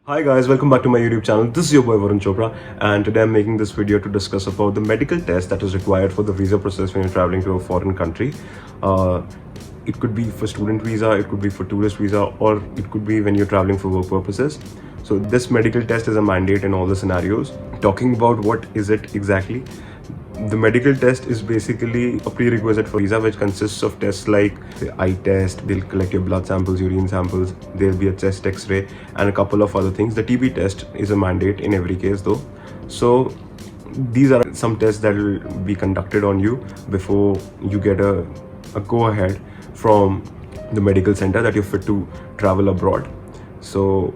Hi guys, welcome back to my YouTube channel. This is your boy Varun Chopra, and today I'm making this video to discuss about the medical test that is required for the visa process when you're traveling to a foreign country. Uh, it could be for student visa, it could be for tourist visa, or it could be when you're traveling for work purposes. So this medical test is a mandate in all the scenarios. Talking about what is it exactly, the medical test is basically a prerequisite for visa, which consists of tests like the eye test. They'll collect your blood samples, urine samples, there'll be a chest x-ray and a couple of other things. The TB test is a mandate in every case though. So these are some tests that will be conducted on you before you get a go-ahead from the medical center that you're fit to travel abroad. So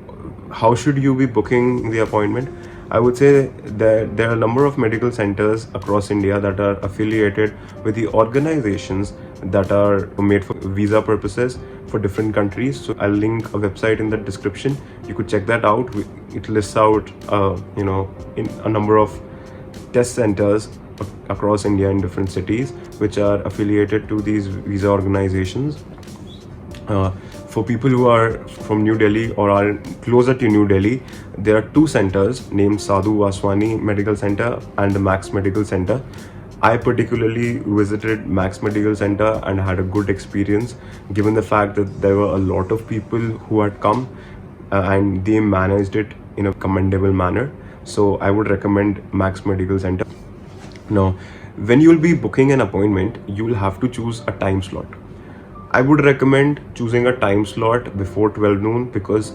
how should you be booking the appointment? I would say that there are a number of medical centers across India that are affiliated with the organizations that are made for visa purposes for different countries. So I'll link a website in the description. You could check that out. It lists out, in a number of test centers across India in different cities which are affiliated to these visa organizations. For people who are from New Delhi or are closer to New Delhi, there are two centers named Sadhu Vaswani Medical Center and the Max Medical Center. I particularly visited Max Medical Center and had a good experience, given the fact that there were a lot of people who had come and they managed it in a commendable manner. So I would recommend Max Medical Center. Now, when you'll be booking an appointment, you will have to choose a time slot. I would recommend choosing a time slot before 12 noon because,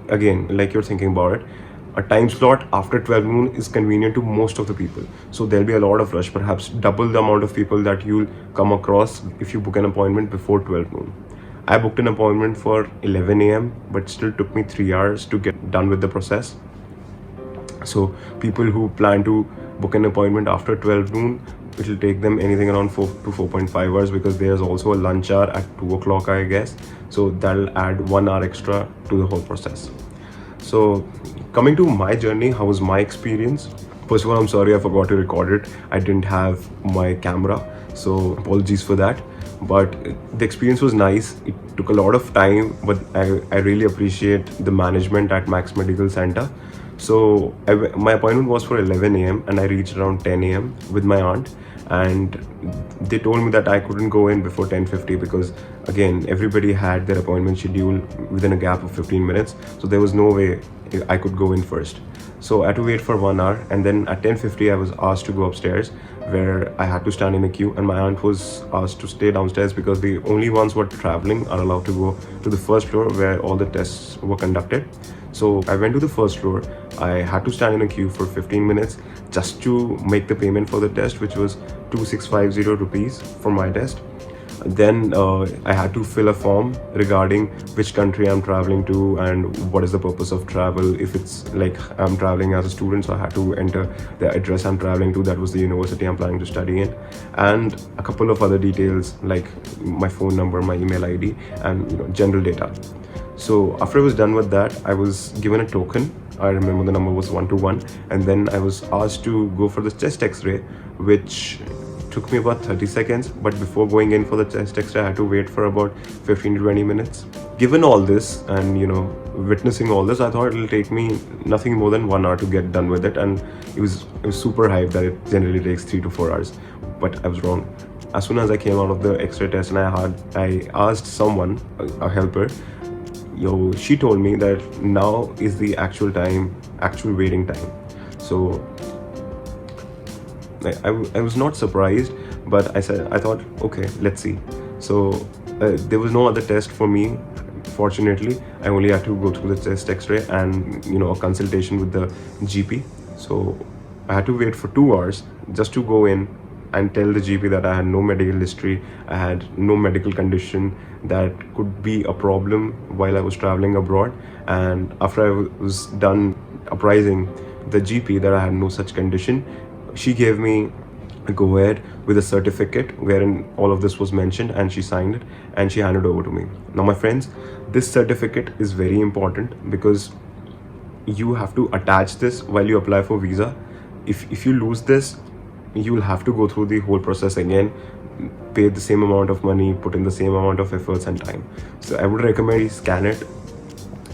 again, like you're thinking about it, a time slot after 12 noon is convenient to most of the people. So there'll be a lot of rush, perhaps double the amount of people that you'll come across if you book an appointment before 12 noon. I booked an appointment for 11 a.m. but still took me 3 hours to get done with the process. So people who plan to book an appointment after 12 noon, it will take them anything around 4 to 4.5 hours because there's also a lunch hour at 2 o'clock, I guess. So that'll add 1 hour extra to the whole process. So coming to my journey, how was my experience? First of all, I'm sorry I forgot to record it. I didn't have my camera, so apologies for that. But the experience was nice. It took a lot of time, but I really appreciate the management at Max Medical Center. So my appointment was for 11 a.m. and I reached around 10 a.m. with my aunt, and they told me that I couldn't go in before 10:50 because, again, everybody had their appointment schedule within a gap of 15 minutes. So there was no way I could go in first. So I had to wait for 1 hour, and then at 10:50 I was asked to go upstairs where I had to stand in a queue, and my aunt was asked to stay downstairs because the only ones who are traveling are allowed to go to the first floor where all the tests were conducted. So I went to the first floor. I had to stand in a queue for 15 minutes just to make the payment for the test, which was 2650 rupees for my test. Then I had to fill a form regarding which country I'm traveling to and what is the purpose of travel. If it's like I'm traveling as a student, so I had to enter the address I'm traveling to, that was the university I'm planning to study in, and a couple of other details like my phone number, my email ID, and general data. So after I was done with that, I was given a token. I remember the number was 121, and then I was asked to go for the chest x-ray, which took me about 30 seconds. But before going in for the chest x-ray, I had to wait for about 15 to 20 minutes. Given all this and witnessing all this, I thought it'll take me nothing more than 1 hour to get done with it, and it was super hyped that it generally takes 3 to 4 hours. But I was wrong. As soon as I came out of the x-ray test and I asked someone, a helper, she told me that now is the actual waiting time. So I was not surprised, but I thought, okay, let's see. So there was no other test for me. Fortunately, I only had to go through the chest x-ray and a consultation with the GP. So I had to wait for 2 hours just to go in and tell the GP that I had no medical history, I had no medical condition that could be a problem while I was traveling abroad. And after I was done apprising the GP that I had no such condition, she gave me a go-ahead with a certificate wherein all of this was mentioned, and she signed it and she handed over to me. Now, my friends, this certificate is very important because you have to attach this while you apply for visa. If you lose this, you will have to go through the whole process again, pay the same amount of money, put in the same amount of efforts and time. So I would recommend you scan it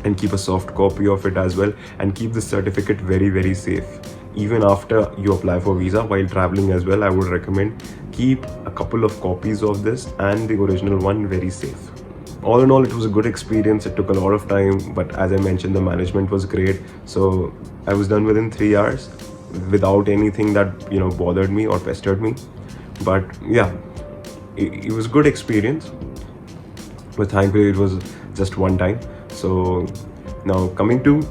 and keep a soft copy of it as well, and keep the certificate very safe. Even after you apply for visa, while traveling as well, I would recommend keep a couple of copies of this and the original one very safe. All in all, it was a good experience. It took a lot of time, but as I mentioned, the management was great, so I was done within 3 hours without anything that bothered me or pestered me. But yeah, it was a good experience, but thankfully it was just one time. So now coming to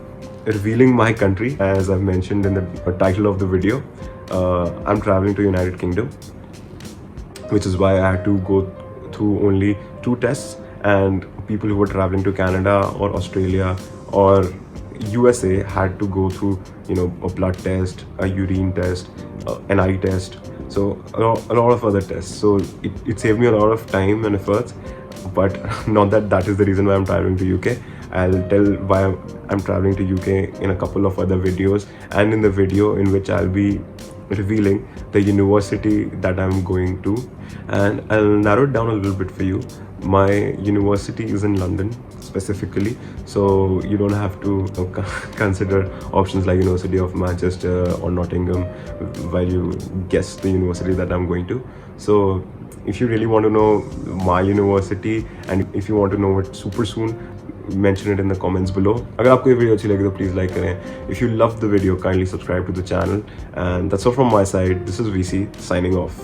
revealing my country, as I've mentioned in the title of the video, I'm traveling to United Kingdom, which is why I had to go through only 2 tests, and people who were traveling to Canada or Australia or USA had to go through a blood test, a urine test, an eye test, so a lot of other tests. So it saved me a lot of time and efforts, but not that is the reason why I'm traveling to UK. I'll tell why I'm traveling to UK in a couple of other videos, and in the video in which I'll be revealing the university that I'm going to, and I'll narrow it down a little bit for you. My university is in London specifically, so you don't have to consider options like University of Manchester or Nottingham while you guess the university that I'm going to. So if you really want to know my university, and if you want to know it super soon, mention it in the comments below. अगर आपको ये video अच्छी लगी तो please like करें. If you loved the video, kindly subscribe to the channel. And that's all from my side. This is VC signing off.